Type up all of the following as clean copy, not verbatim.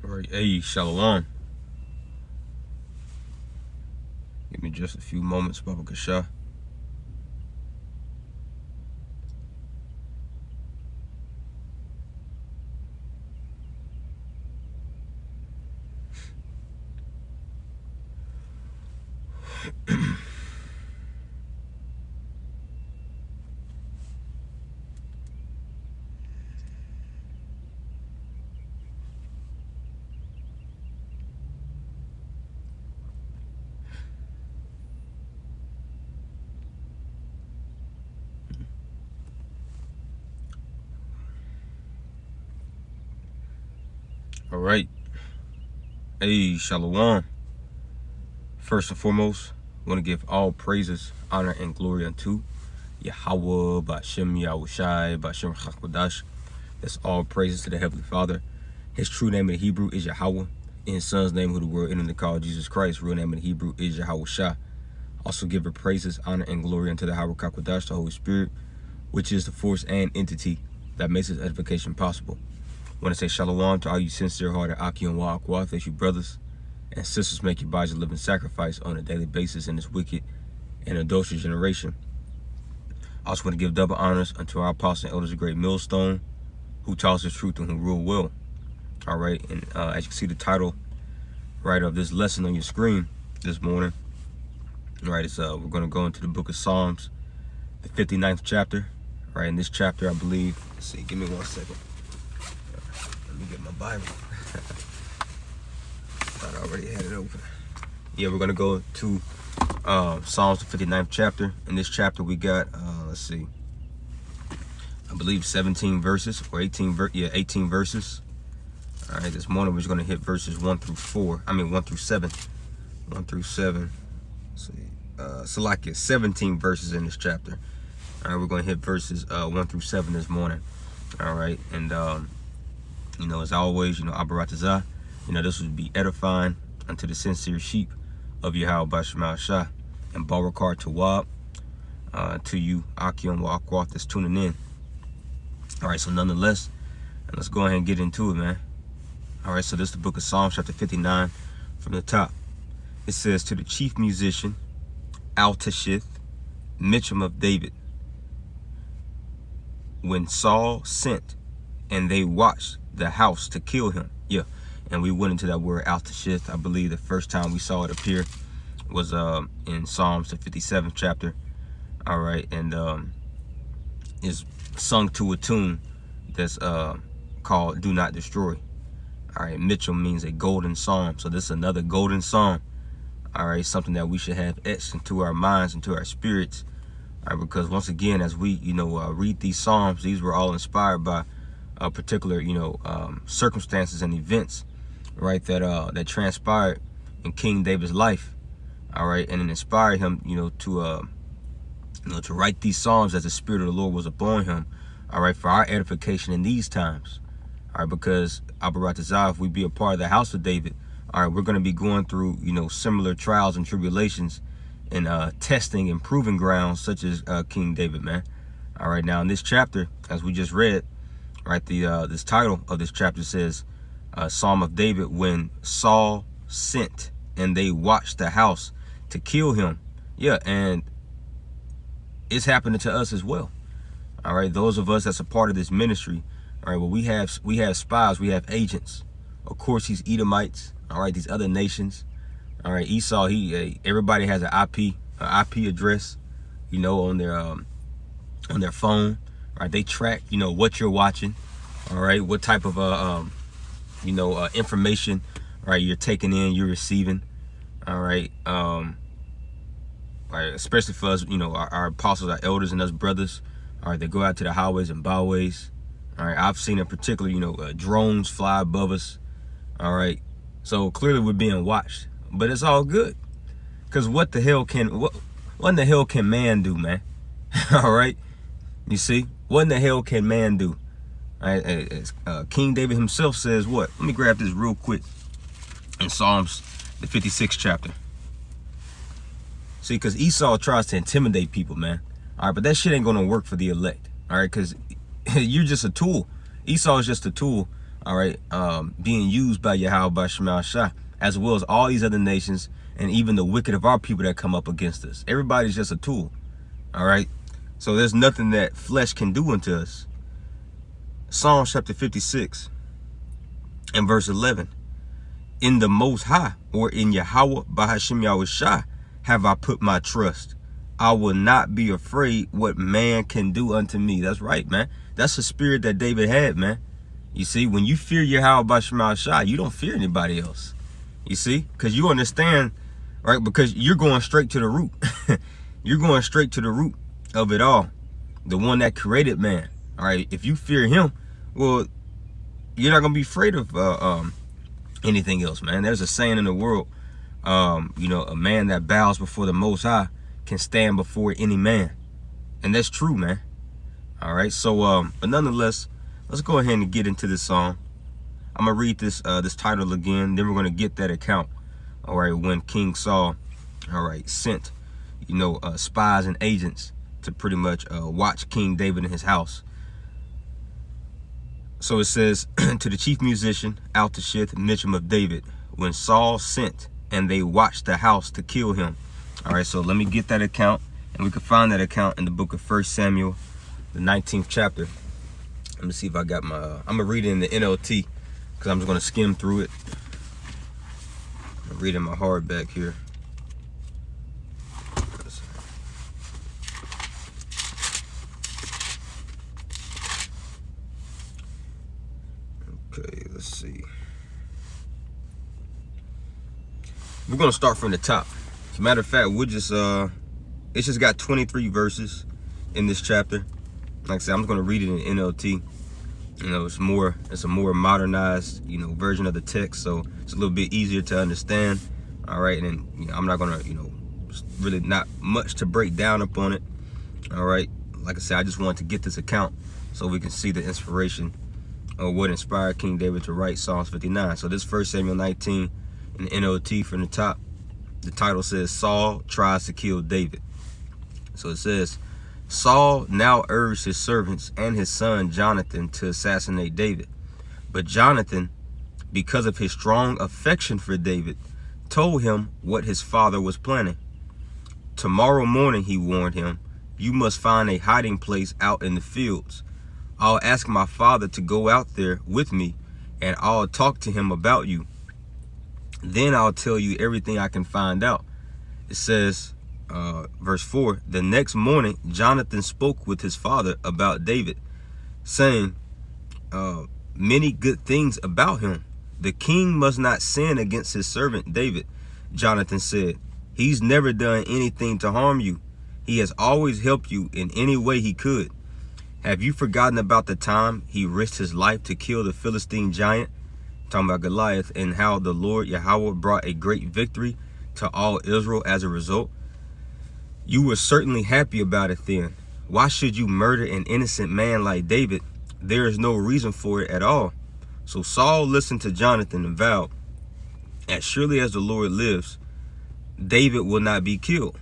All right, hey, shalom. Give me just a few moments, Baba Kasha. All right, hey, shalom. First and foremost, I want to give all praises, honor, and glory unto Yahweh, Bashem Yahushai, Bashem Chakwadash. That's all praises to the Heavenly Father. His true name in Hebrew is Yahweh. In His Son's name, who the world entered to call Jesus Christ, real name in Hebrew is Yahushai. Also give praises, honor, and glory unto the Yahweh Kakwadash, the Holy Spirit, which is the force and entity that makes His edification possible. I want to say shalom to all you sincere-hearted Aki and Wa'akwath, as you brothers and sisters make your bodies a living sacrifice on a daily basis in this wicked and adulterous generation. I also want to give double honors unto our apostles and elders of great millstone, who taught us the truth and who rule well. All right, and as you can see the title right of this lesson on your screen this morning, all right, it's we're going to go into the book of Psalms, the 59th chapter. All right, in this chapter, I believe, let's see, give me 1 second. Let me get my Bible. I already had it open. Yeah, we're going to go to Psalms, the 59th chapter. In this chapter, we got, let's see, I believe 17 verses or 18 verses. All right, this morning we're just going to hit verses 1 through 7. 1 through 7. Let's see. So like it's 17 verses in this chapter. All right, we're going to hit verses 1 through 7 this morning. All right, and you know, as always, you know, Abaratazah, you know, this would be edifying unto the sincere sheep of Yahweh Bashem Shah, and Barakar Tawab to you, Akion Wa'akwath, that's tuning in. All right, so nonetheless, let's go ahead and get into it, man. All right, so this is the book of Psalms, chapter 59, from the top. It says, to the chief musician, Altashith, Mitcham of David, when Saul sent, and they watched the house to kill him. Yeah, and we went into that word Altashith. I believe the first time we saw it appear was in Psalms, the 57th chapter. All right, and is sung to a tune that's called Do Not Destroy. All right, Mitchell means a golden psalm. So this is another golden psalm. All right, something that we should have etched into our minds, into our spirits. All right, because once again, as we, you know, read these psalms, these were all inspired by particular, you know, circumstances and events, right, that transpired in King David's life. All right, and it inspired him, you know, to write these psalms as the Spirit of the Lord was upon him. All right, for our edification in these times. All right, because Abaratazah, if we be a part of the house of David, all right, we're going to be going through, you know, similar trials and tribulations and testing and proving grounds such as King David, man. All right, now in this chapter, as we just read, right, this title of this chapter says, Psalm of David, when Saul sent and they watched the house to kill him. Yeah, and it's happening to us as well. All right, those of us that's a part of this ministry. All right, well, we have spies, we have agents. Of course, these Edomites. All right, these other nations. All right, Esau. Everybody has an IP address, you know, on their phone. All right, they track, you know, what you're watching. All right, what type of you know, information, all right, you're taking in, you're receiving. All right, right, especially for us, you know, our apostles, our elders, and us brothers. All right, they go out to the highways and byways. All right, I've seen in particular, you know, drones fly above us. All right, so clearly we're being watched, but it's all good, because what in the hell can man do, man? All right, you see, what in the hell can man do? All right, as King David himself says, what? Let me grab this real quick in Psalms, the 56th chapter. See, because Esau tries to intimidate people, man. All right, but that shit ain't gonna work for the elect. All right, because you're just a tool. Esau is just a tool all right, being used by Yahweh by Shemal Shah, as well as all these other nations and even the wicked of our people that come up against us. Everybody's just a tool, all right? So there's nothing that flesh can do unto us. Psalm chapter 56 and verse 11. In the Most High, or in Yahweh Bahashim Yahushua, have I put my trust. I will not be afraid what man can do unto me. That's right, man. That's the spirit that David had, man. You see, when you fear Yahweh Bahashim Yahushua, you don't fear anybody else. You see, because you understand, right? Because you're going straight to the root. You're going straight to the root of it all. The one that created man. All right. If you fear him, well, you're not going to be afraid of anything else, man. There's a saying in the world, you know, a man that bows before the Most High can stand before any man. And that's true, man. All right. So, but nonetheless, let's go ahead and get into this song. I'm going to read this title again. Then we're going to get that account. All right. When King Saul, all right, sent, you know, spies and agents to pretty much watch King David in his house. So it says, to the chief musician, Altashith, Mitcham of David, when Saul sent and they watched the house to kill him. All right, so let me get that account, and we can find that account in the book of 1 Samuel, the 19th chapter. Let me see if I got my, I'm going to read it in the NLT, because I'm just going to skim through it. I'm reading my hardback here. Okay, let's see. We're gonna start from the top. As a matter of fact, we'll just it's just got 23 verses in this chapter. Like I said, I'm just gonna read it in NLT. You know, it's a more modernized, you know, version of the text, so it's a little bit easier to understand. All right, and you know, I'm not gonna, you know, really not much to break down upon it. All right, like I said, I just wanted to get this account so we can see the inspiration of what inspired King David to write Psalms 59. So this 1 Samuel 19 in NLT from the top, the title says, Saul tries to kill David. So it says, Saul now urged his servants and his son Jonathan to assassinate David. But Jonathan, because of his strong affection for David, told him what his father was planning. Tomorrow morning, he warned him, you must find a hiding place out in the fields. I'll ask my father to go out there with me, and I'll talk to him about you. Then I'll tell you everything I can find out. It says, verse 4, the next morning, Jonathan spoke with his father about David, saying many good things about him. The king must not sin against his servant David, Jonathan said. He's never done anything to harm you. He has always helped you in any way he could. Have you forgotten about the time he risked his life to kill the Philistine giant, talking about Goliath, and how the Lord Yahweh brought a great victory to all Israel as a result? You were certainly happy about it then. Why should you murder an innocent man like David? There is no reason for it at all. So Saul listened to Jonathan and vowed, as surely as the Lord lives, David will not be killed.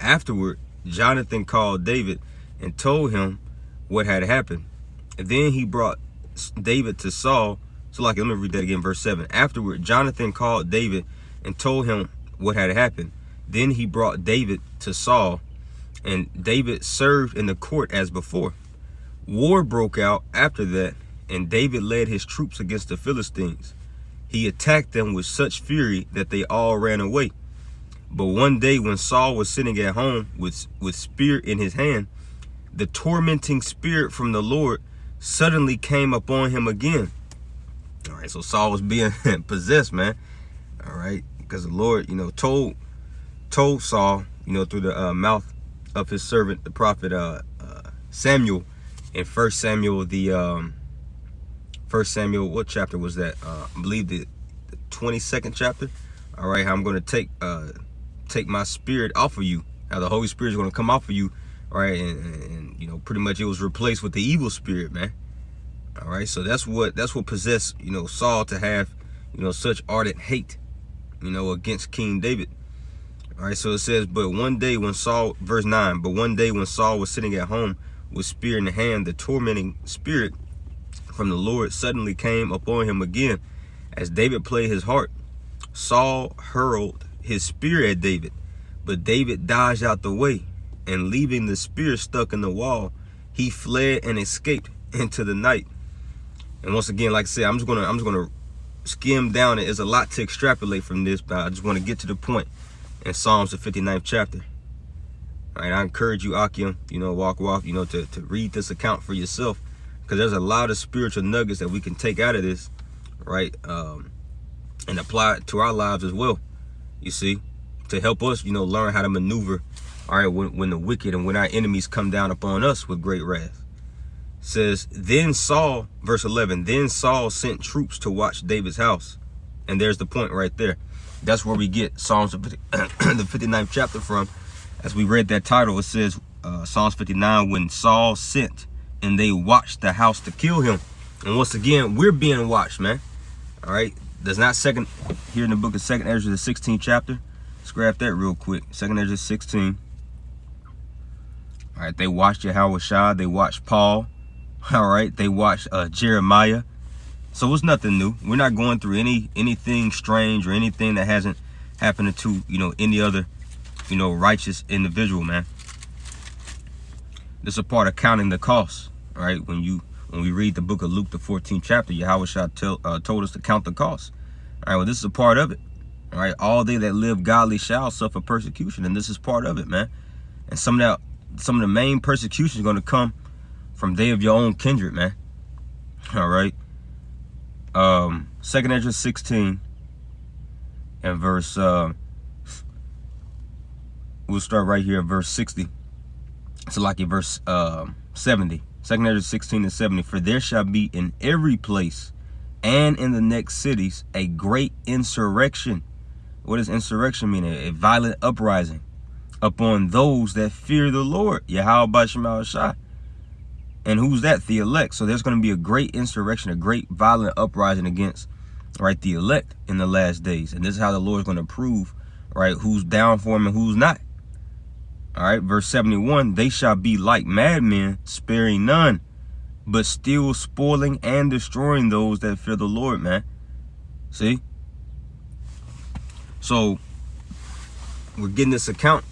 Afterward, Jonathan called David and told him what had happened. And then he brought David to Saul. So like, let me read that again, verse 7. Afterward, Jonathan called David and told him what had happened. Then he brought David to Saul, and David served in the court as before. War broke out after that, and David led his troops against the Philistines. He attacked them with such fury that they all ran away. But one day when Saul was sitting at home with spear in his hand, the tormenting spirit from the Lord suddenly came upon him again. All right, so Saul was being possessed, man. All right, because the Lord, you know, told Saul, you know, through the mouth of his servant, the prophet Samuel, in 1 Samuel, what chapter was that? I believe the 22nd chapter. All right, how I'm going to take my spirit off of you. How the Holy Spirit is going to come off of you. All right, and you know, pretty much it was replaced with the evil spirit, man. All right, so that's what possessed, you know, Saul to have, you know, such ardent hate, you know, against King David. All right, so it says, but one day when Saul, verse 9, but one day when Saul was sitting at home with spear in the hand, the tormenting spirit from the Lord suddenly came upon him again. As David played his harp, Saul hurled his spear at David, but David dodged out the way, and leaving the spear stuck in the wall, he fled and escaped into the night. And once again, like I said, I'm just gonna skim down it. There's a lot to extrapolate from this, but I just want to get to the point in Psalms the 59th chapter. All right, I encourage you, Akim, walk, to read this account for yourself, because there's a lot of spiritual nuggets that we can take out of this, right, and apply it to our lives as well, you see, to help us, learn how to maneuver, all right, when the wicked and when our enemies come down upon us with great wrath. It says, then Saul, verse 11, then Saul sent troops to watch David's house. And there's the point right there. That's where we get Psalms, the 59th chapter from. As we read that title, it says, Psalms 59, when Saul sent and they watched the house to kill him. And once again, we're being watched, man. All right. There's not here in the book of 2nd Ezra, the 16th chapter. Let's grab that real quick. 2nd Ezra 16. All right. They watched Yahushua. They watched Paul. All right. They watched Jeremiah. So it's nothing new. We're not going through anything strange or anything that hasn't happened to, any other, righteous individual, man. This is a part of counting the cost. All right. When we read the book of Luke, the 14th chapter, Yahushua told us to count the cost. All right. Well, this is a part of it. All right. All they that live godly shall suffer persecution. And this is part of it, man. And some of the main persecution is going to come from they of your own kindred, man. All right. 2nd Ezra 16 and verse, we'll start right here at verse 60. So like in verse 70. 2nd Ezra 16 and 70. For there shall be in every place and in the next cities a great insurrection. What does insurrection mean? A violent uprising upon those that fear the Lord. Yahweh Shema Shai. And who's that? The elect. So there's going to be a great insurrection, a great violent uprising against, right, the elect in the last days. And this is how the Lord's going to prove, right, who's down for him and who's not. All right, verse 71, they shall be like madmen, sparing none, but still spoiling and destroying those that fear the Lord, man. See? So we're getting this account,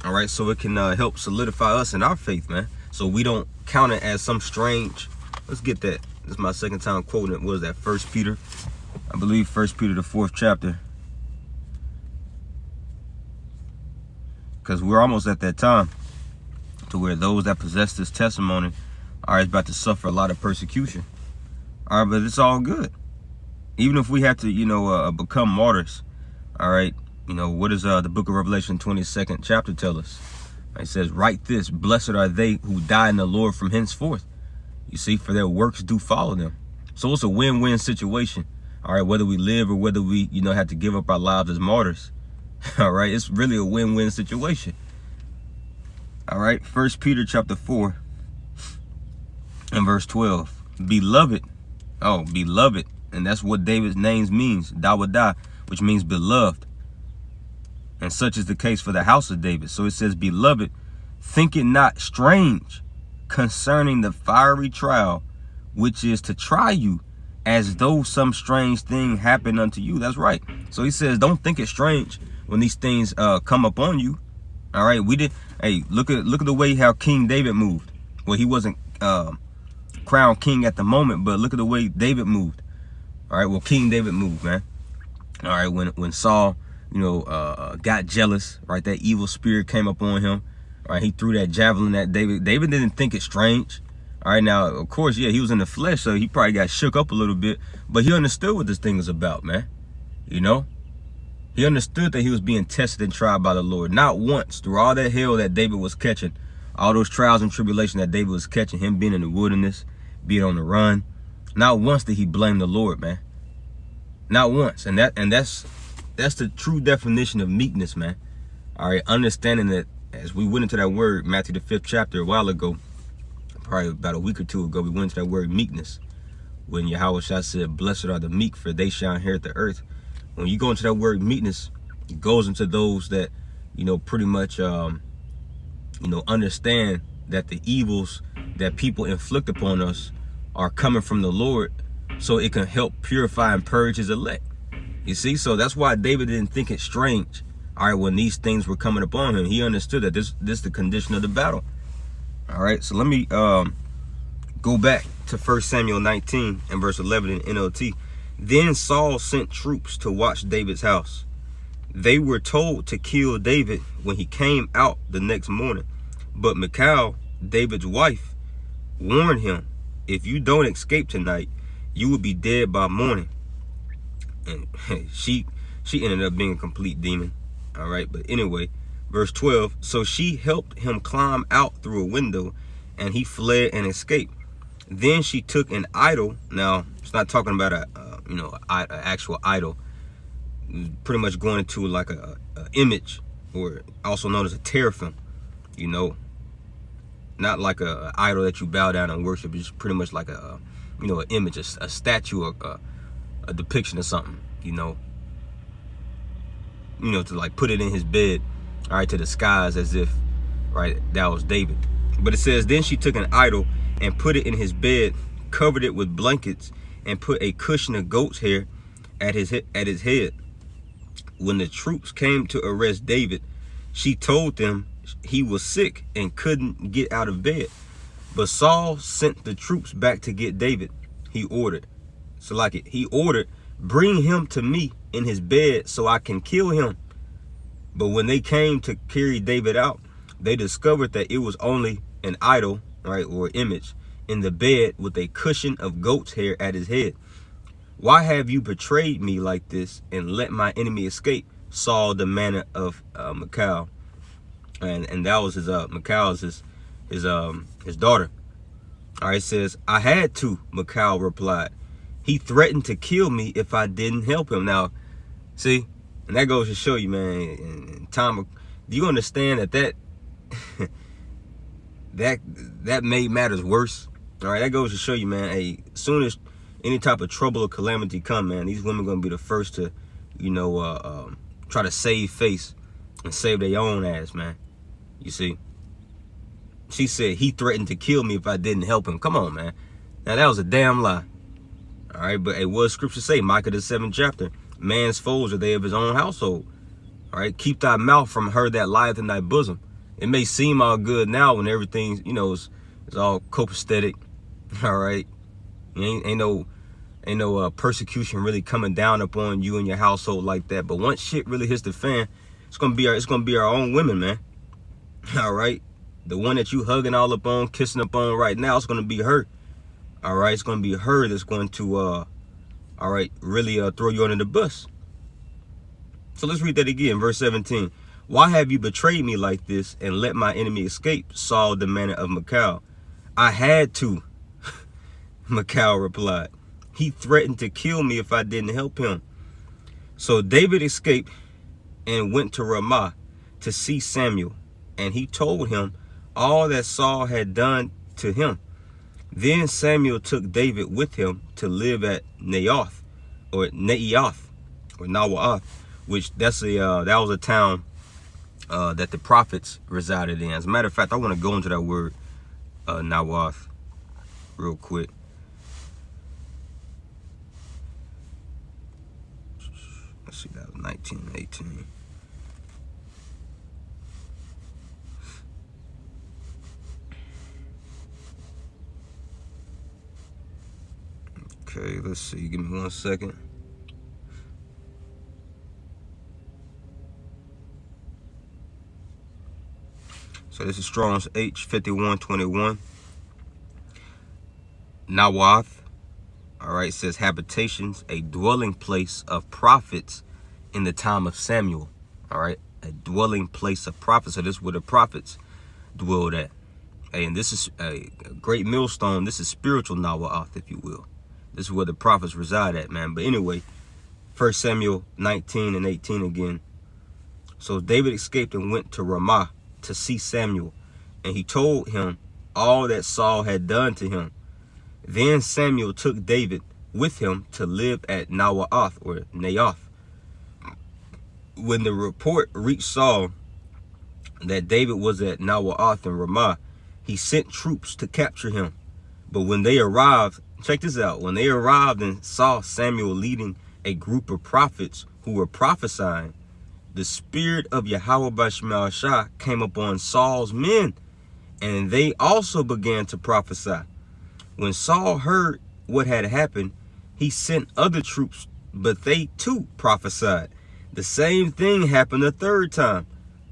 all right, so it can help solidify us in our faith, man. So we don't count it as some strange. Let's get that. This is my second time quoting it. What was that? 1 Peter, I believe 1 Peter, the 4th chapter. Because we're almost at that time to where those that possess this testimony are about to suffer a lot of persecution. All right, but it's all good. Even if we have to, become martyrs. All right, what does the book of Revelation 22nd chapter tell us? It says, write this, blessed are they who die in the Lord from henceforth. You see, for their works do follow them. So it's a win-win situation. All right, whether we live or whether we, have to give up our lives as martyrs. All right, it's really a win-win situation. All right, 1 Peter chapter 4 and verse 12. Beloved. Oh, beloved. And that's what David's name means. Dawadah, which means beloved. And such is the case for the house of David. So it says, beloved, think it not strange concerning the fiery trial, which is to try you, as though some strange thing happened unto you. That's right. So he says, don't think it strange when these things come upon you. All right. Hey, look at the way how King David moved. Well, he wasn't crowned king at the moment, but look at the way David moved. All right. Well, King David moved, man. All right. When Saul, got jealous, right? That evil spirit came upon him. All right. He threw that javelin at David. David didn't think it strange. All right. Now, of course, yeah, he was in the flesh, so he probably got shook up a little bit, but he understood what this thing was about, man. He understood that he was being tested and tried by the Lord. Not once through all that hell that David was catching, all those trials and tribulation that David was catching, him being in the wilderness, being on the run. Not once did he blame the Lord, man. Not once. And that's the true definition of meekness, man. All right, understanding that as we went into that word, Matthew the 5th chapter a while ago, probably about a week or two ago, we went into that word meekness. When Yahushua said, blessed are the meek, for they shall inherit the earth. When you go into that word meekness, it goes into those that, pretty much, understand that the evils that people inflict upon us are coming from the Lord, so it can help purify and purge his elect. You see, so that's why David didn't think it strange. All right, when these things were coming upon him, he understood that this is the condition of the battle. All right, so let me go back to 1 Samuel 19 and verse 11 in NLT. Then Saul sent troops to watch David's house. They were told to kill David when he came out the next morning. But Michal, David's wife, warned him, if you don't escape tonight, you will be dead by morning. And she ended up being a complete demon. All right, but anyway, verse 12. So she helped him climb out through a window, and he fled and escaped. Then she took an idol. Now, it's not talking about an actual idol. Pretty much going into like a image, or also known as a teraphim. You know, not like a idol that you bow down and worship. It's pretty much like an image, a statue, or a depiction of something. To like put it in his bed, all right, to disguise as if, right, that was David. But it says, then she took an idol and put it in his bed, covered it with blankets, and put a cushion of goat's hair at his head. When the troops came to arrest David, she told them he was sick and couldn't get out of bed. But Saul sent the troops back to get David. He ordered, bring him to me in his bed so I can kill him. But when they came to carry David out, they discovered that it was only an idol, right, or image, in the bed with a cushion of goat's hair at his head. Why have you betrayed me like this and let my enemy escape? Saul demanded of Michal, and that was Michal's his daughter. All right, it says, I had to, Michal replied. He threatened to kill me if I didn't help him. Now, see, and that goes to show you, man, in time, do you understand that that made matters worse? All right, that goes to show you, man, hey, as soon as any type of trouble or calamity come, man, these women gonna be the first to, try to save face and save their own ass, man. You see, she said he threatened to kill me if I didn't help him. Come on, man. Now that was a damn lie. All right, but hey, what does scripture say? Micah the 7th chapter. Man's foes are they of his own household. All right, keep thy mouth from her that lieth in thy bosom. It may seem all good now when everything, is all copacetic. All right, ain't no persecution really coming down upon you and your household like that. But once shit really hits the fan, it's gonna be our own women, man. All right, the one that you hugging all up on, kissing up on right now, it's gonna be her. All right, it's gonna be her that's going to really throw you under the bus. So let's read that again, verse 17. Why have you betrayed me like this and let my enemy escape? Saul demanded of Michal. I had to, Michal replied. He threatened to kill me if I didn't help him. So David escaped and went to Ramah to see Samuel, and he told him all that Saul had done to him. Then Samuel took David with him to live at Naioth, or Nawath, which that was a town that the prophets resided in. As a matter of fact, I want to go into that word Nawath real quick. Let's see, that was 1918. Okay, let's see. Give me 1 second. So this is Strong's H5121. Nawath. All right, says habitations, a dwelling place of prophets in the time of Samuel. All right, a dwelling place of prophets. So this is where the prophets dwelled at. Hey, and this is a great millstone. This is spiritual Nawath, if you will. This is where the prophets reside at, man. But anyway, 1 Samuel 19 and 18 again. So David escaped and went to Ramah to see Samuel, and he told him all that Saul had done to him. Then Samuel took David with him to live at Nawath, or Naioth. When the report reached Saul that David was at Nawath and Ramah, he sent troops to capture him. But when they arrived, check this out. When they arrived and saw Samuel leading a group of prophets who were prophesying, the spirit of Yahweh Bashmal came upon Saul's men, and they also began to prophesy. When Saul heard what had happened, he sent other troops, but they too prophesied. The same thing happened a third time.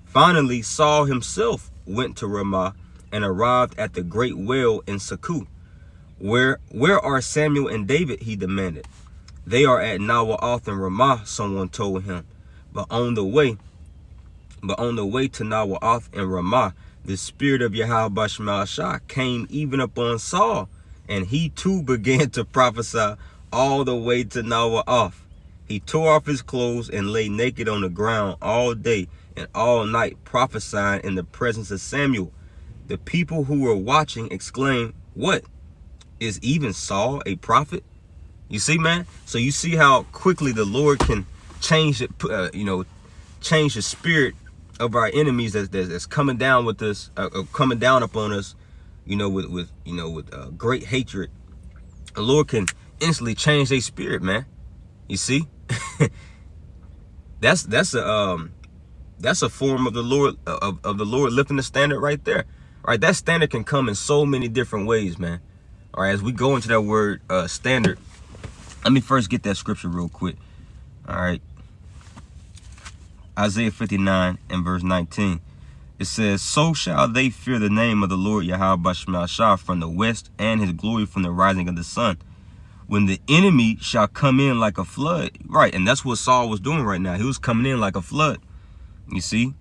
Finally, Saul himself went to Ramah and arrived at the great well in Succoth. Where are Samuel and David? He demanded. They are at Nawaoth and Ramah, someone told him. But on the way to Nawaoth and Ramah, the spirit of Yahweh Bashmal came even upon Saul, and he too began to prophesy all the way to Nawaoth. He tore off his clothes and lay naked on the ground all day and all night, prophesying in the presence of Samuel. The people who were watching exclaimed, "What? Is even Saul a prophet?" You see, man? So you see how quickly the Lord can change it, change the spirit of our enemies that's coming down with us, coming down upon us, with great hatred. The Lord can instantly change their spirit, man. You see, that's a form of the Lord of the Lord lifting the standard right there. All right, that standard can come in so many different ways, man. All right, as we go into that word standard, let me first get that scripture real quick. All right, Isaiah 59 and verse 19. It says, "So shall they fear the name of the Lord Yahweh Bashmal from the west, and his glory from the rising of the sun. When the enemy shall come in like a flood." Right, and that's what Saul was doing right now. He was coming in like a flood. You see,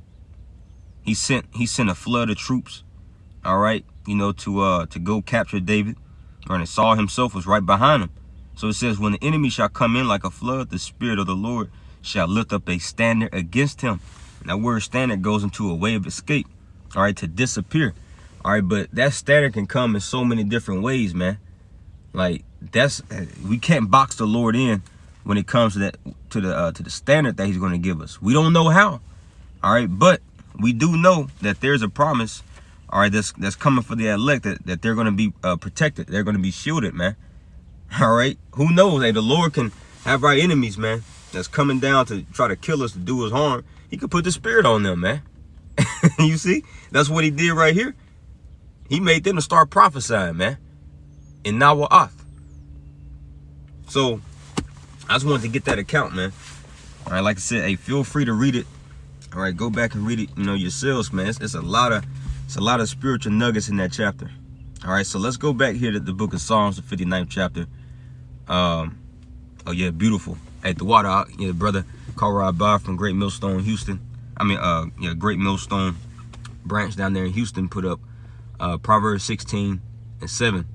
he sent a flood of troops. All right, to go capture David. Right, and Saul himself was right behind him. So it says, when the enemy shall come in like a flood, the spirit of the Lord shall lift up a standard against him. And that word standard goes into a way of escape. All right, to disappear. All right, but that standard can come in so many different ways, man. Like we can't box the Lord in when it comes to the standard that he's going to give us. We don't know how. All right, but we do know that there's a promise. All right, that's coming for the elect, that they're going to be protected. They're going to be shielded, man. All right, who knows? Hey, the Lord can have our enemies, man, that's coming down to try to kill us, to do us harm. He could put the spirit on them, man. You see, that's what he did right here. He made them to start prophesying, man, in Nawaoth. So I just wanted to get that account, man. All right, like I said, hey, feel free to read it. All right, go back and read it, yourselves, man. It's a lot of spiritual nuggets in that chapter. All right, so let's go back here to the book of Psalms, the 59th chapter. Oh yeah, beautiful. At the water, brother Carl Bar from Great Millstone, Houston. Great Millstone branch down there in Houston put up Proverbs 16 and 7.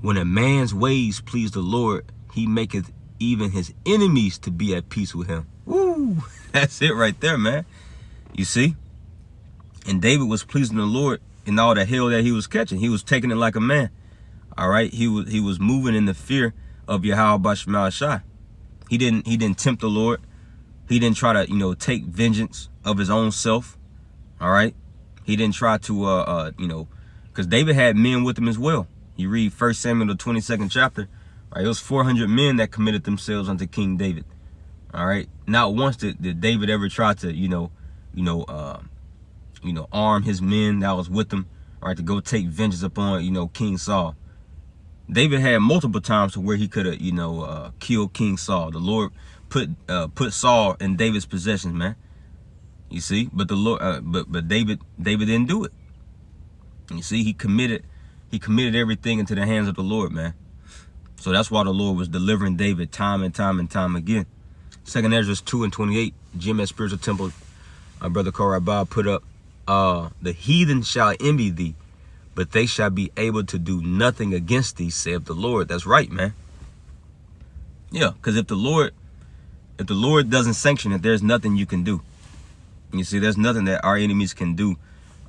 When a man's ways please the Lord, he maketh even his enemies to be at peace with him. Woo! That's it right there, man. You see? And David was pleasing the Lord in all the hell that he was catching. He was taking it like a man. All right? He was moving in the fear of Yahweh Bashmal. He didn't tempt the Lord. He didn't try to, take vengeance of his own self. All right? He didn't try to, because David had men with him as well. You read 1 Samuel, the 22nd chapter. Right? It was 400 men that committed themselves unto King David. All right? Not once did David ever try to, arm his men that was with him, all right, to go take vengeance upon, King Saul. David had multiple times to where he could have, killed King Saul. The Lord put Saul in David's possessions, man. You see, but the Lord, but David didn't do it. You see, he committed everything into the hands of the Lord, man. So that's why the Lord was delivering David time and time and time again. 2 Ezra 2 and 28, Jim at Spiritual Temple, my brother Korabah put up, the heathen shall envy thee, but they shall be able to do nothing against thee, saith the Lord. That's right, man. Yeah, because if the Lord doesn't sanction it, there's nothing you can do. You see, there's nothing that our enemies can do,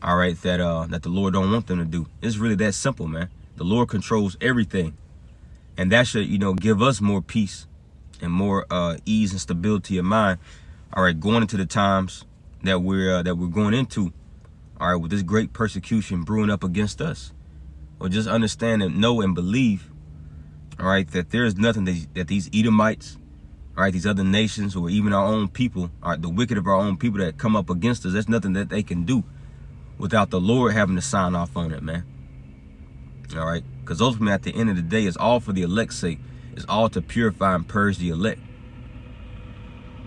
all right, that the Lord don't want them to do. It's really that simple, man. The Lord controls everything. And that should, give us more peace and more ease and stability of mind, all right, going into the times that we're going into, all right, with this great persecution brewing up against us. or just understand and know and believe, all right, that there is nothing that these Edomites, all right, these other nations, or even our own people, all right, the wicked of our own people that come up against us, there's nothing that they can do without the Lord having to sign off on it, man. All right, because ultimately at the end of the day, it's all for the elect's sake. It's all to purify and purge the elect.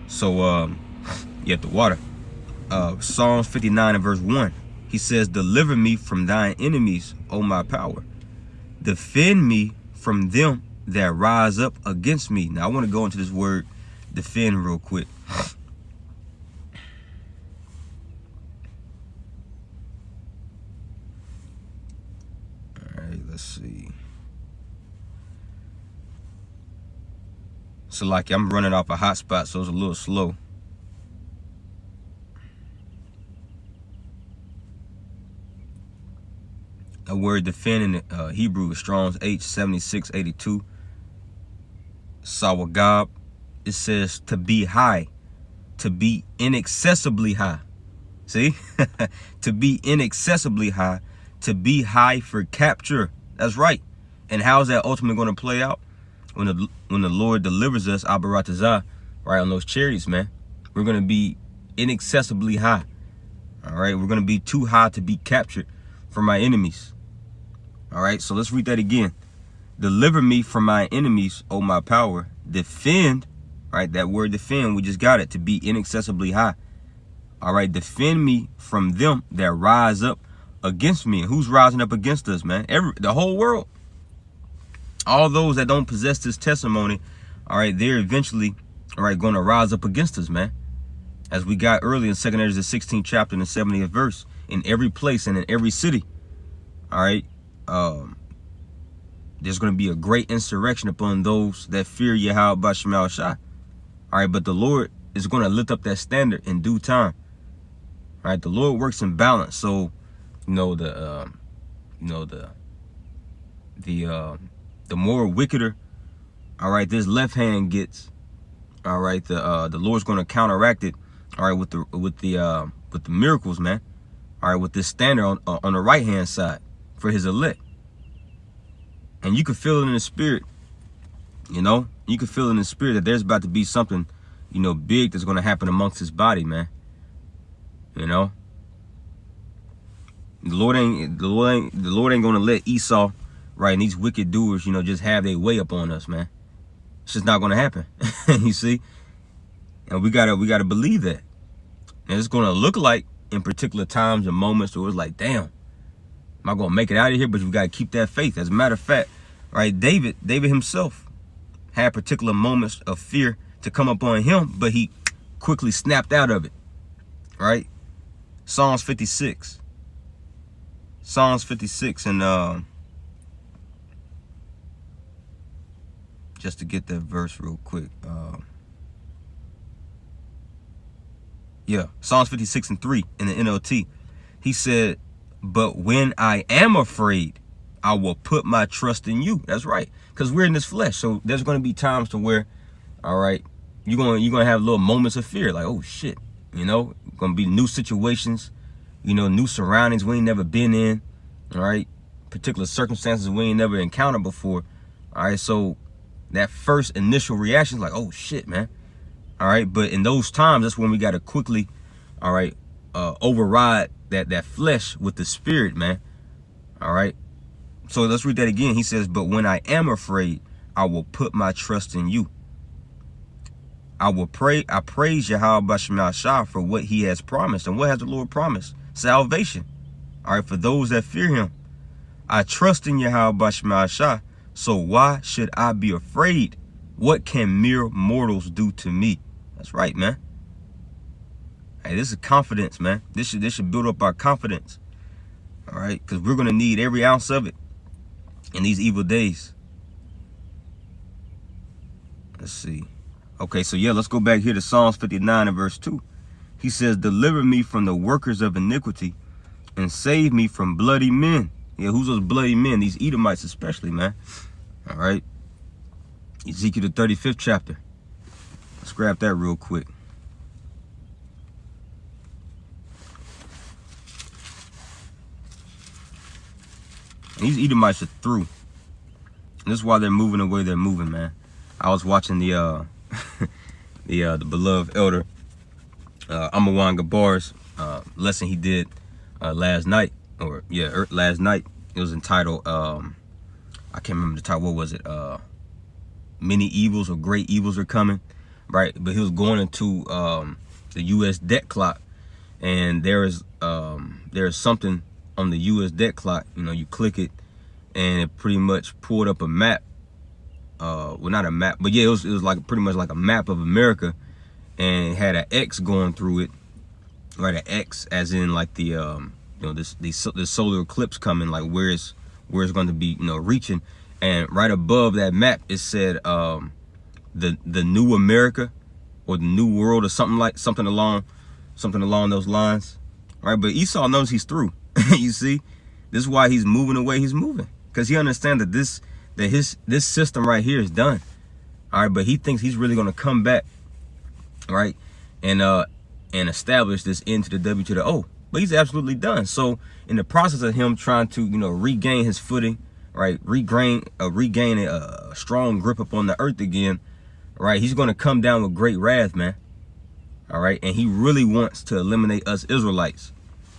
So, yeah, the water. Psalms 59 and verse 1. He says, deliver me from thine enemies, O my power. Defend me from them that rise up against me. Now, I want to go into this word defend real quick. All right, let's see. So, like, I'm running off a hotspot, so it's a little slow. A word defend in Hebrew is Strong's H7682. Sawagab. It says to be high, to be inaccessibly high. See? To be inaccessibly high, to be high for capture. That's right. And how is that ultimately going to play out? When the Lord delivers us, Abaratazah, right, on those chariots, man, we're going to be inaccessibly high. All right, we're going to be too high to be captured from my enemies. All right, so let's read that again. Deliver me from my enemies, O my power. Defend, right, that word defend, we just got it, to be inaccessibly high. All right, defend me from them that rise up against me. And who's rising up against us, man? The whole world. All those that don't possess this testimony, all right, they're eventually, all right, going to rise up against us, man. As we got earlier in 2 Ezra, the 16th chapter and the 70th verse, in every place and in every city, all right, there's going to be a great insurrection upon those that fear Yahweh Bashmal Shah. All right, but the Lord is going to lift up that standard in due time. All right, the Lord works in balance. So, the more wickeder, all right, this left hand gets, all right, the Lord's going to counteract it, all right, with the miracles, man. All right, with this standard on the right hand side for his elect. And you can feel it in the spirit, you can feel it in the spirit that there's about to be something, big that's going to happen amongst his body, man. The Lord ain't going to let Esau, right, and these wicked doers, just have their way up on us, man. It's just not going to happen. You see? And we gotta believe that. And it's going to look like in particular times and moments where it's like, damn, am I going to make it out of here? But you got to keep that faith. As a matter of fact, right, David himself had particular moments of fear to come upon him, but he quickly snapped out of it, right? Psalms 56. And just to get that verse real quick. Psalms 56 and 3 in the NLT. He said, but when I am afraid, I will put my trust in you. That's right. Because we're in this flesh. So there's going to be times to where, all right, you're going to have little moments of fear. Like, oh, shit. Going to be new situations, new surroundings we ain't never been in. All right. Particular circumstances we ain't never encountered before. All right. So that first initial reaction is like, oh, shit, man. All right. But in those times, that's when we got to quickly, all right, override that flesh with the spirit, man. All right. So let's read that again. He says, but when I am afraid, I will put my trust in you. I praise Yahweh Bashmal Shah for what he has promised. And what has the Lord promised? Salvation. All right. For those that fear him. I trust in Yahweh Bashmal Shah. So why should I be afraid? What can mere mortals do to me? That's right, man. Hey, this is confidence, man. This should build up our confidence. All right. Because we're going to need every ounce of it in these evil days. Let's see. Okay, so let's go back here to Psalms 59 and verse 2. He says, deliver me from the workers of iniquity and save me from bloody men. Yeah, who's those bloody men? These Edomites especially, man. All right. Ezekiel the 35th chapter. Let's grab that real quick. These Edomites are through. And this is why they're moving the way they're moving, man. I was watching the the beloved elder Amawan Gabar's lesson he did last night, last night. It was entitled I can't remember the title. What was it? Many evils or great evils are coming, right? But he was going into the U.S. debt clock, and there is something on the U.S. debt clock. You know, you click it, and it pretty much pulled up a map. Well, not a map, but yeah, it was like pretty much like a map of America, and it had an X going through it, right? An X, as in like the the solar eclipse coming, like where it's going to be, reaching. And right above that map, it said the new America or the new world or something along those lines, right? But Esau knows he's through. You see, this is why he's moving the way he's moving, because he understands that this system right here is done. All right, but he thinks he's really going to come back, right, and establish this N to the W to the O. But he's absolutely done. So in the process of him trying to regain his footing, right, regain a strong grip upon the earth again, right, he's going to come down with great wrath, man. All right, and he really wants to eliminate us Israelites.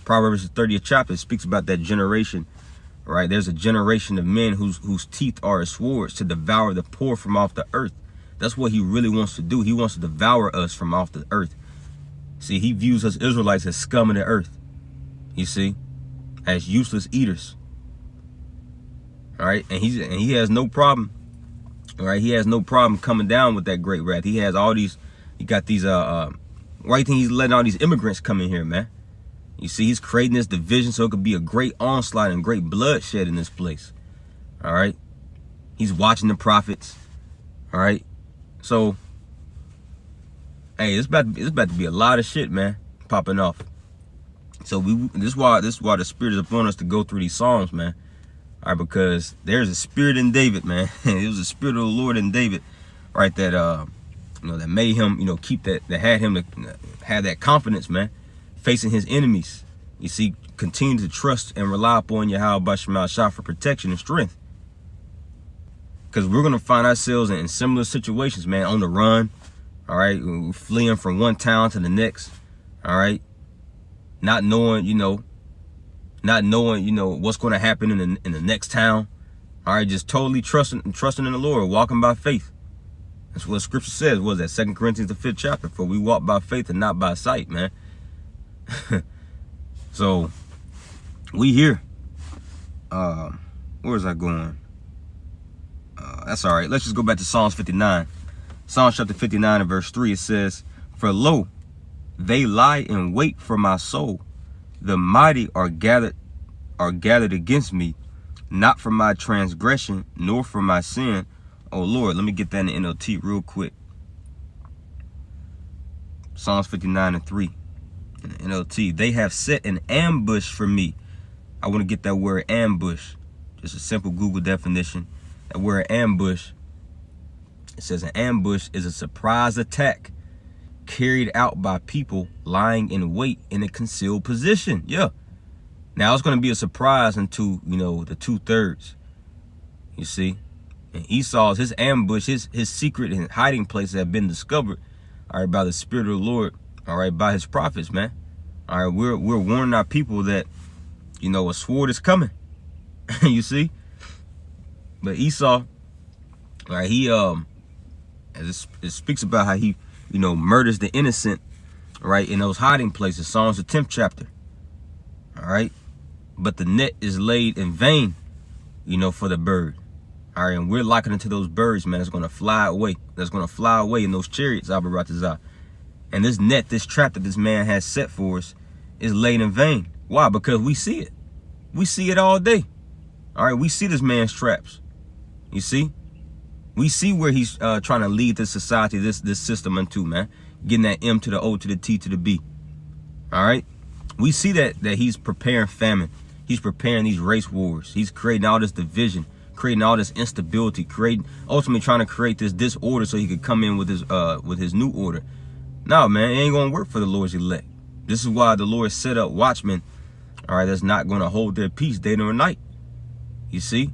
Proverbs the 30th chapter speaks about that generation. Right, there's a generation of men whose teeth are as swords, to devour the poor from off the earth. That's what he really wants to do. He wants to devour us from off the earth. See, he views us Israelites as scum of the earth. You see, as useless eaters. All right, and he has no problem. All right, he has no problem coming down with that great wrath. He has all these. He got these. Why do you think he's letting all these immigrants come in here, man? You see, he's creating this division so it could be a great onslaught and great bloodshed in this place. All right. He's watching the prophets. All right. So, hey, it's about to be a lot of shit, man, popping off. So this is why the Spirit is upon us to go through these Psalms, man. All right, because there's a spirit in David, man. It was the Spirit of the Lord in David, right? That that made him, keep that had him to have that confidence, man. Facing his enemies. You see, continue to trust and rely upon Yahweh Shema Shah for protection and strength. Because we're going to find ourselves in similar situations, man, on the run. All right, we're fleeing from one town to the next. All right, not knowing what's going to happen in the next town. All right, just totally trusting in the Lord, walking by faith. That's what Scripture says. What is that? 2 Corinthians the 5th chapter. For we walk by faith and not by sight, man. So we here. Where is I going? That's all right. Let's just go back to Psalms 59. Psalms chapter 59 and verse 3. It says, "For lo, they lie in wait for my soul. The mighty are gathered against me, not for my transgression, nor for my sin. Oh Lord," let me get that in the NLT real quick. Psalms 59 and 3. NLT, "They have set an ambush for me." I want to get that word ambush. Just a simple Google definition. That word ambush, it says an ambush is a surprise attack carried out by people lying in wait in a concealed position. Yeah. Now it's going to be a surprise into, the 2/3. You see? And Esau's, his ambush, his secret and hiding places have been discovered, all right, by the Spirit of the Lord. All right, by his prophets, man. All right, we're warning our people that, a sword is coming. You see? But Esau, all right, he as it speaks about how he, murders the innocent, right, in those hiding places. Psalms the 10th chapter. All right, but the net is laid in vain, for the bird. All right, and we're locking into those birds, man. That's going to fly away. That's going to fly away in those chariots, Abaratazah. And this net, this trap that this man has set for us is laid in vain. Why? Because we see it. We see it all day. All right, we see this man's traps. You see? We see where he's trying to lead this society, this system into, man. Getting that M to the O to the T to the B. All right? We see that he's preparing famine. He's preparing these race wars. He's creating all this division, creating all this instability, ultimately trying to create this disorder so he could come in with his new order. No, man, it ain't going to work for the Lord's elect. This is why the Lord set up watchmen, all right, that's not going to hold their peace day nor night. You see?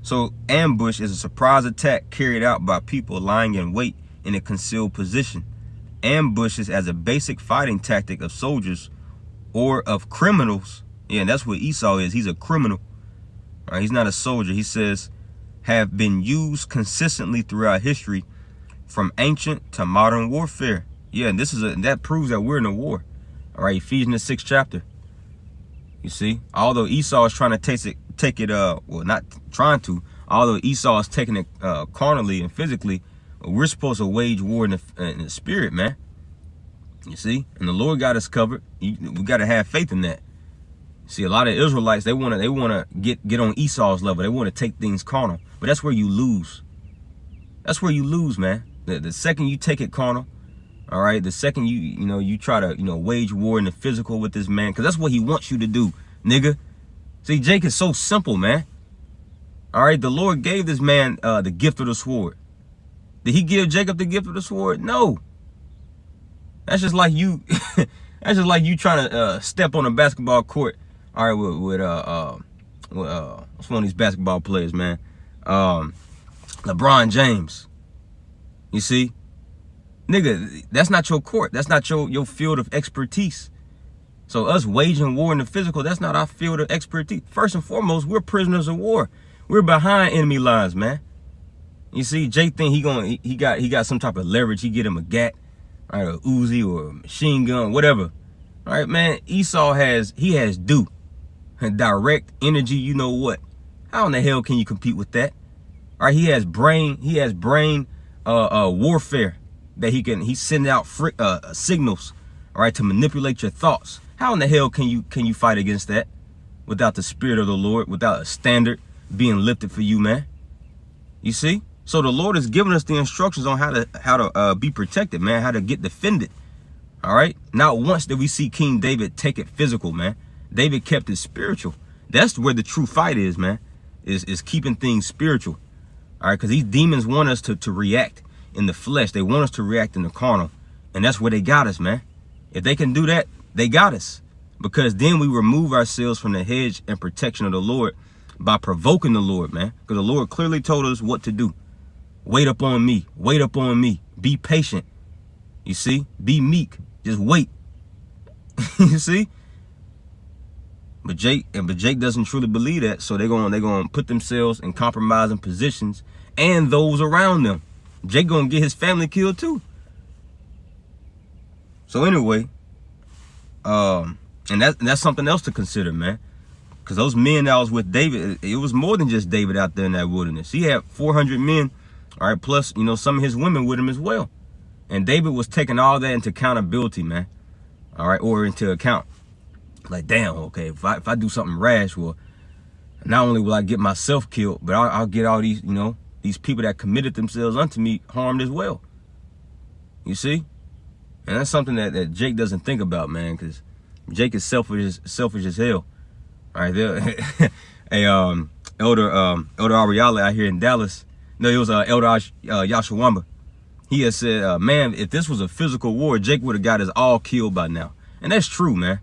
So ambush is a surprise attack carried out by people lying in wait in a concealed position. Ambushes as a basic fighting tactic of soldiers or of criminals. Yeah, and that's what Esau is. He's a criminal. All right, he's not a soldier. He says, have been used consistently throughout history from ancient to modern warfare. Yeah, and that proves that we're in a war. All right, Ephesians the 6th chapter. You see, although Esau is trying to take it, well, not trying to, although Esau is taking it carnally and physically, we're supposed to wage war in the spirit, man. You see, and the Lord got us covered. We got to have faith in that. See, a lot of Israelites, they want to get on Esau's level. They want to take things carnal, but that's where you lose. That's where you lose, man. The second you take it carnal, all right, the second you try to wage war in the physical with this man, because that's what he wants you to do, nigga. See, Jake is so simple, man. All right, the Lord gave this man the gift of the sword. Did he give Jacob the gift of the sword? No. That's just like you. That's just like you trying to step on a basketball court. All right, with what's one of these basketball players, man? LeBron James. You see, nigga, that's not your court. That's not your field of expertise. So us waging war in the physical, that's not our field of expertise. First and foremost, we're prisoners of war. We're behind enemy lines, man. You see, Jake think he got some type of leverage. He get him a gat, all right, a Uzi or a machine gun, whatever. All right, man. Esau has due and direct energy. You know what? How in the hell can you compete with that? All right, he has brain warfare that he's sending out signals, all right, to manipulate your thoughts. How in the hell can you fight against that without the spirit of the Lord, without a standard being lifted for you, man? You see? So the Lord has given us the instructions on how to be protected, man, how to get defended. All right. Not once did we see King David take it physical, man. David kept it spiritual. That's where the true fight is, man, is keeping things spiritual. All right. Because these demons want us to react in the flesh. They want us to react in the carnal. And that's where they got us, man. If they can do that, they got us. Because then we remove ourselves from the hedge and protection of the Lord by provoking the Lord, man. Because the Lord clearly told us what to do. Wait up on me. Wait up on me. Be patient. You see? Be meek. Just wait. You see? But Jake doesn't truly believe that. So they're going to put themselves in compromising positions and those around them. Jake going to get his family killed too. So anyway, and that's something else to consider, man. Because those men that was with David, it was more than just David out there in that wilderness. He had 400 men. All right, plus, some of his women with him as well. And David was taking all that into accountability, man. All right, or into account. Like, damn, okay, if I do something rash, well, not only will I get myself killed, but I'll get all these, these people that committed themselves unto me harmed as well. You see? And that's something that Jake doesn't think about, man, because Jake is selfish as hell. All right, Elder Ariala out here in Dallas. No, it was Elder Yashawamba. He has said, man, if this was a physical war, Jake would have got us all killed by now. And that's true, man.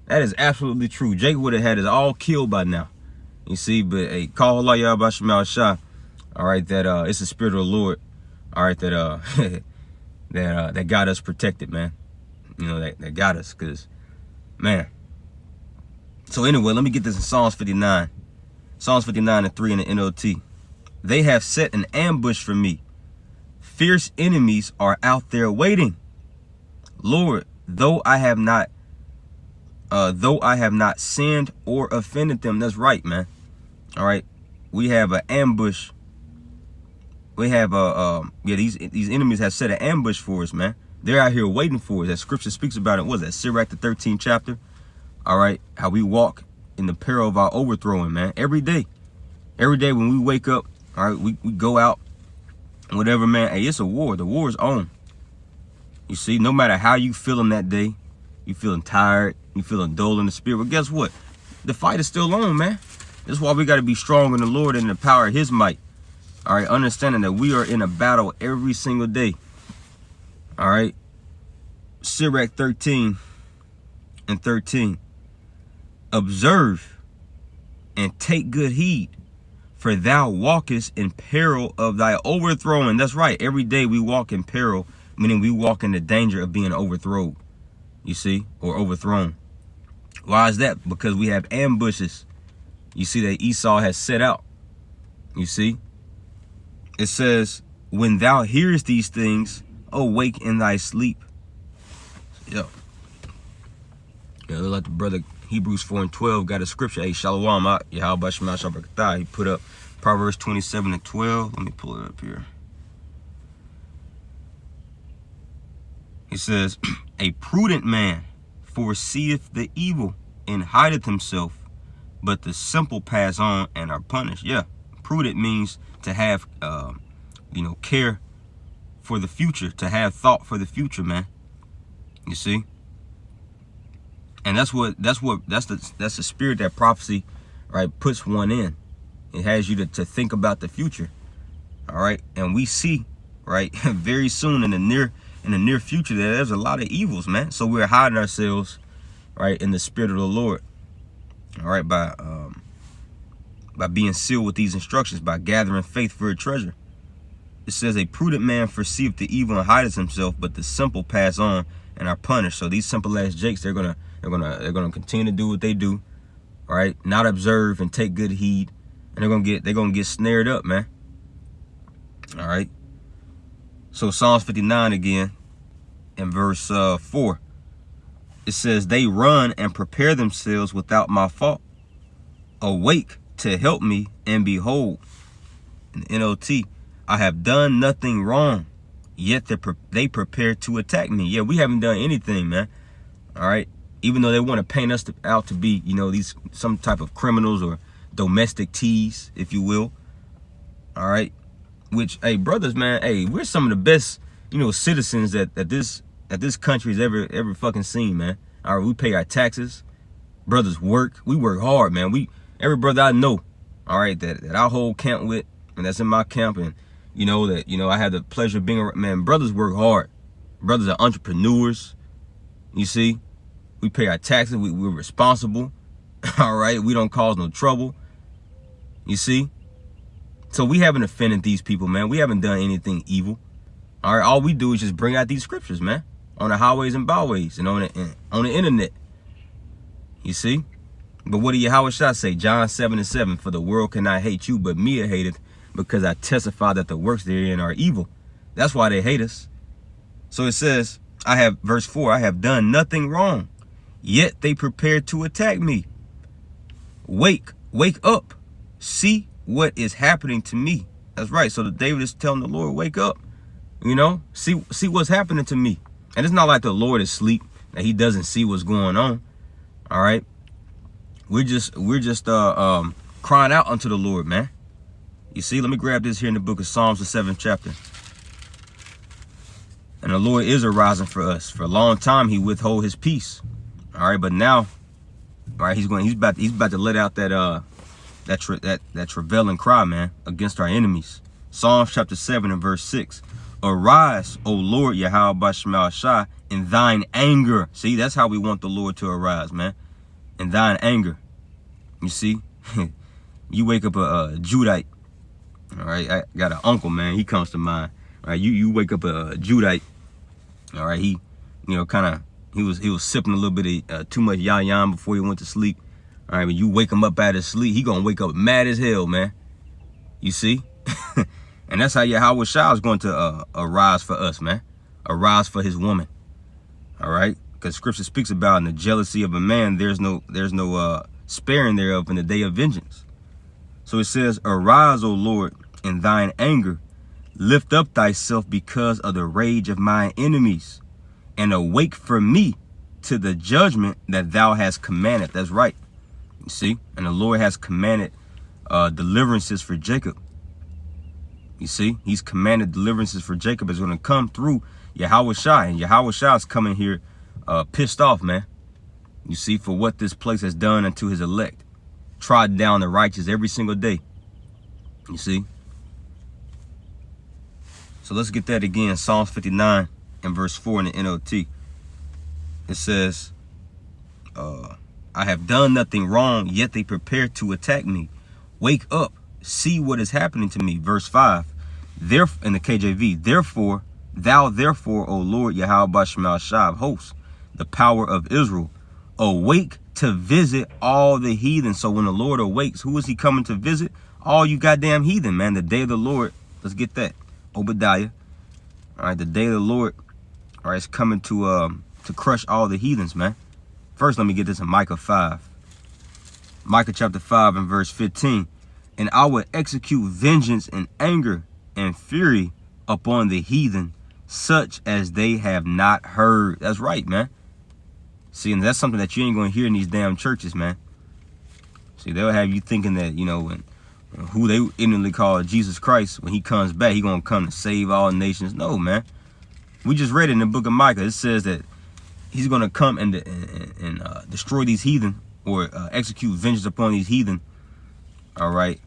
That is absolutely true. Jake would have had us all killed by now. You see, but hey, call Allah Yahweh Shemal Shah. All right, that it's the spirit of the Lord. All right, that that got us protected, man. That got us, cause, man. So anyway, let me get this in Psalms 59. Psalms 59:3 in the NLT. They have set an ambush for me. Fierce enemies are out there waiting. Lord, though I have not sinned or offended them. That's right, man. All right. We have an ambush. We have these enemies have set an ambush for us, man. They're out here waiting for us. That scripture speaks about it. What is that? Sirach, the 13th chapter. All right. How we walk in the peril of our overthrowing, man. Every day. Every day when we wake up, all right, we go out, whatever, man. Hey, it's a war. The war is on. You see, no matter how you feeling that day, you feeling tired, you feeling dull in the spirit. But guess what? The fight is still on, man. That's why we got to be strong in the Lord and in the power of his might. All right, understanding that we are in a battle every single day. All right. Sirach 13:13. Observe and take good heed, for thou walkest in peril of thy overthrow. And that's right. Every day we walk in peril, meaning we walk in the danger of being overthrown, you see, or overthrown. Why is that? Because we have ambushes, you see, that Esau has set out, you see. It says, when thou hearest these things, awake in thy sleep. Yo. Yeah, look like the brother Hebrews 4:12 got a scripture. Hey, Shalom, Yahweh Shema Shabbat. He put up Proverbs 27:12. Let me pull it up here. He says, a prudent man foreseeth the evil and hideth himself, but the simple pass on and are punished. Yeah, prudent means to have, care for the future, to have thought for the future, man. You see, and that's the spirit that prophecy, right, puts one in. It has you to think about the future, all right. And we see, right, very soon in the near future that there's a lot of evils, man. So we're hiding ourselves, right, in the spirit of the Lord, all right, by being sealed with these instructions, by gathering faith for a treasure. It says, a prudent man foreseeth the evil and hideth himself, but the simple pass on and are punished. So these simple ass jakes, they're gonna continue to do what they do, right? Not observe and take good heed, and they're gonna get snared up, man. All right. So Psalms 59 again, in verse 4, it says, they run and prepare themselves without my fault. Awake to help me, and behold, in the NLT, I have done nothing wrong, yet they prepare to attack me. Yeah, we haven't done anything, man. All right. Even though they want to paint us out to be, these some type of criminals or domestic teas, if you will. All right. Which, hey, brothers, man, hey, we're some of the best, citizens that this country's ever fucking seen, man. All right, we pay our taxes. Brothers work. We work hard, man. Every brother I know, all right, that I hold camp with, and that's in my camp, and I had the pleasure of being around, man. Brothers work hard. Brothers are entrepreneurs. You see, we pay our taxes. We're responsible. All right, we don't cause no trouble. You see. So we haven't offended these people, man. We haven't done anything evil. All right, all we do is just bring out these scriptures, man, on the highways and byways and on the internet. You see? But what did Yahweh Shah say? John 7:7, for the world cannot hate you, but me it hateth, because I testify that the works therein are evil. That's why they hate us. So it says, verse 4, I have done nothing wrong, yet they prepare to attack me. Wake up. See what is happening to me. That's right. So David is telling the Lord, wake up, see what's happening to me. And it's not like the Lord is asleep, that he doesn't see what's going on. All right. We're just crying out unto the Lord, man. You see, let me grab this here in the book of Psalms, the 7th chapter. And the Lord is arising for us. For a long time, he withhold his peace. All right, but now, all right, he's about to let out that travailing cry, man, against our enemies. Psalms chapter 7 and verse 6. Arise, O Lord Yahweh Bashmal Shah, in thine anger. See, that's how we want the Lord to arise, man. In thine anger. You see, you wake up a Judite. All right, I got an uncle, man. He comes to mind. All right, you wake up a Judite. All right, he was sipping a little bit of too much yam before he went to sleep. All right, when you wake him up out of sleep, he gonna wake up mad as hell, man. You see, and that's how Yahweh Shah is going to arise for us, man. Arise for his woman. All right, because Scripture speaks about in the jealousy of a man, there's no sparing thereof in the day of vengeance. So it says, arise, O Lord, in thine anger, lift up thyself because of the rage of my enemies, and awake for me to the judgment that thou hast commanded. That's right. You see, and the Lord has commanded deliverances for Jacob. You see, he's commanded deliverances for Jacob is going to come through Yahweh Shah, and Yahweh Shah is coming here pissed off, man. You see, for what this place has done unto his elect. Trod down the righteous every single day. You see? So let's get that again. Psalms 59 and verse 4 in the NLT. It says, I have done nothing wrong, yet they prepare to attack me. Wake up, see what is happening to me. Verse 5, in the KJV, therefore, O Lord, Yahweh Bashmal Shab, hosts, the power of Israel, awake to visit all the heathen. So when the Lord awakes, who is he coming to visit? All you goddamn heathen, man. The day of the Lord, let's get that. Obadiah. All right, the day of the Lord, all right, it's coming to crush all the heathens, man. First, let me get this in Micah 5. Micah chapter 5 and verse 15. And I will execute vengeance and anger and fury upon the heathen, such as they have not heard. That's right, man. See, and that's something that you ain't going to hear in these damn churches, man. See, they'll have you thinking that, you know, when who they ignorantly call Jesus Christ, when he comes back, he going to come to save all nations. No, man. We just read it in the book of Micah. It says that he's going to come and destroy these heathen, or execute vengeance upon these heathen. All right.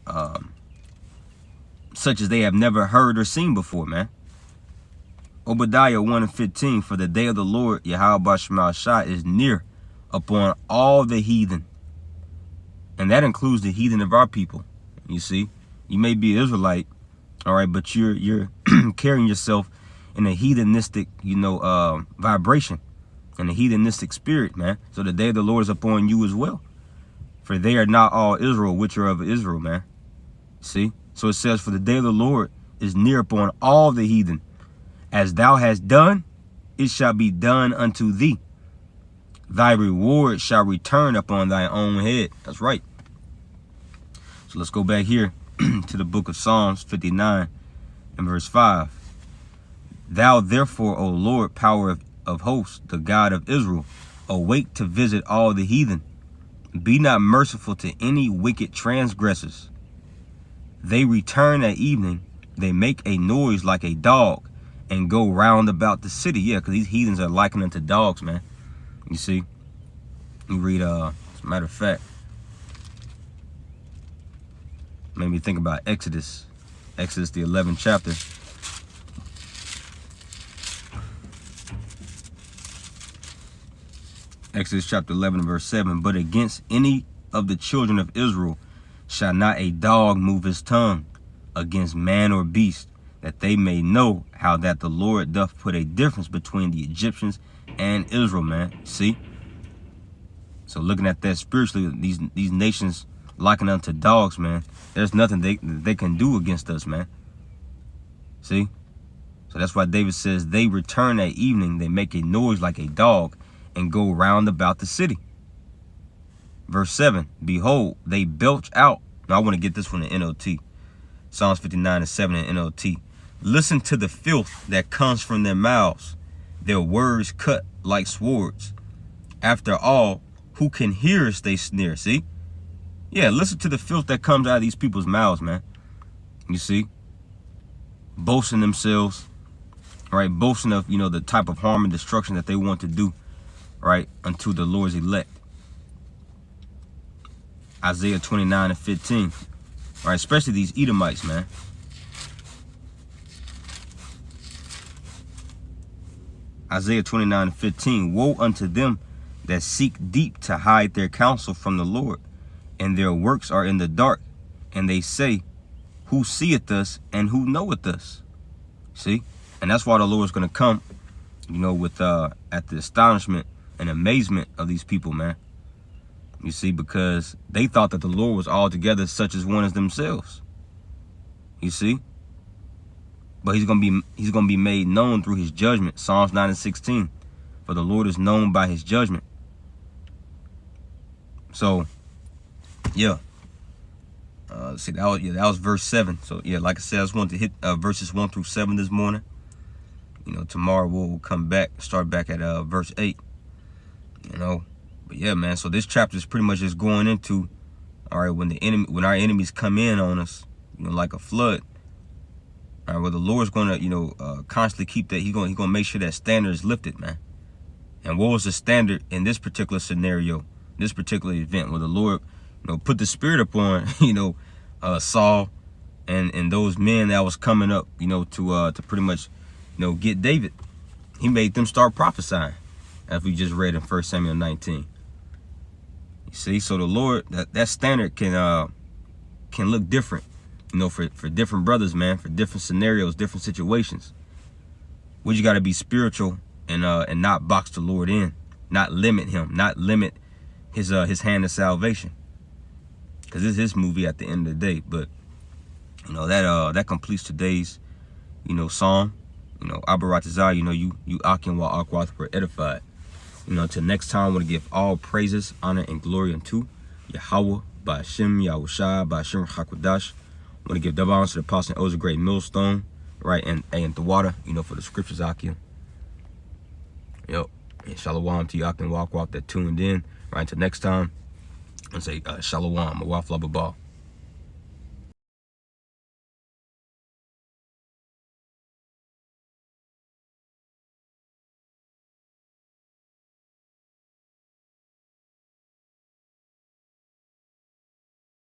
Such as they have never heard or seen before, man. Obadiah 1 and 15, for the day of the Lord, Yahweh Bashmal Shah, is near upon all the heathen. And that includes the heathen of our people. You see, you may be an Israelite, all right, but you're carrying yourself in a heathenistic, you know, vibration, and a heathenistic spirit, man. So the day of the Lord is upon you as well. For they are not all Israel, which are of Israel, man. See? So it says, for the day of the Lord is near upon all the heathen. As thou hast done, it shall be done unto thee. Thy reward shall return upon thy own head. That's right. So let's go back here to the book of Psalms 59 and verse 5. Thou therefore, O Lord, power of hosts, the God of Israel, awake to visit all the heathen. Be not merciful to any wicked transgressors. They return at evening. They make a noise like a dog and go round about the city. Yeah, because these heathens are likened unto dogs, man. You see? You read, as a matter of fact, made me think about Exodus. Exodus, the 11th chapter. Exodus chapter 11 verse 7. But against any of the children of Israel shall not a dog move his tongue against man or beast, that they may know how that the Lord doth put a difference between the Egyptians and Israel, man. See? So looking at that spiritually, these nations likened unto dogs, man. There's nothing they can do against us, man. See? So that's why David says, they return at evening, they make a noise like a dog, and go round about the city. Verse 7, behold, they belch out. Now I want to get this from the NLT. Psalms 59 and 7 in NLT. Listen to the filth that comes from their mouths, their words cut like swords. After all, who can hear us, they sneer. See? Yeah, listen to the filth that comes out of these people's mouths, man. You see? Boasting themselves, right? Boasting of, you know, the type of harm and destruction that they want to do, right, unto the Lord's elect. Isaiah 29 and 15. Right, especially these Edomites, man. Isaiah 29 and 15. Woe unto them that seek deep to hide their counsel from the Lord, and their works are in the dark, and they say, who seeth us and who knoweth us? See? And that's why the Lord's going to come, you know, with at the astonishment and amazement of these people, man. You see, because they thought that the Lord was altogether such as one as themselves. You see? But he's gonna be made known through his judgment. Psalms 9 and 16. For the Lord is known by his judgment. So, yeah. See, that was verse 7. So yeah, like I said, I just wanted to hit verses 1 through 7 this morning. You know, tomorrow we'll come back, start back at verse 8. You know. But yeah, man, so this chapter is pretty much just going into, all right, when our enemies come in on us, you know, like a flood, all right, well, the Lord's going to, you know, constantly keep that. He's going to make sure that standard is lifted, man. And what was the standard in this particular scenario, this particular event, where the Lord, you know, put the spirit upon, you know, Saul and those men that was coming up, you know, to pretty much, you know, get David. He made them start prophesying, as we just read in 1 Samuel 19. You see, so the Lord, that standard can look different, you know, for different brothers, man, for different scenarios, different situations. We just got to be spiritual and not box the Lord in, not limit him, not limit his hand of salvation, because this is his movie at the end of the day. But you know, that completes today's, you know, psalm. You know, Abaratazar, you know, you akin wa akwath were edified. You know, until next time, I want to give all praises, honor, and glory unto Yahweh, Ba'ashem, Yahushua, Ba'ashem, Hakwadash. I want to give double honor to the apostle and O's a great millstone, right, and the water, you know, for the scriptures, akin. Yep. And shalom to you, akin, walk that tuned in. Right, until next time, and say shalom, Mawaf Lababal.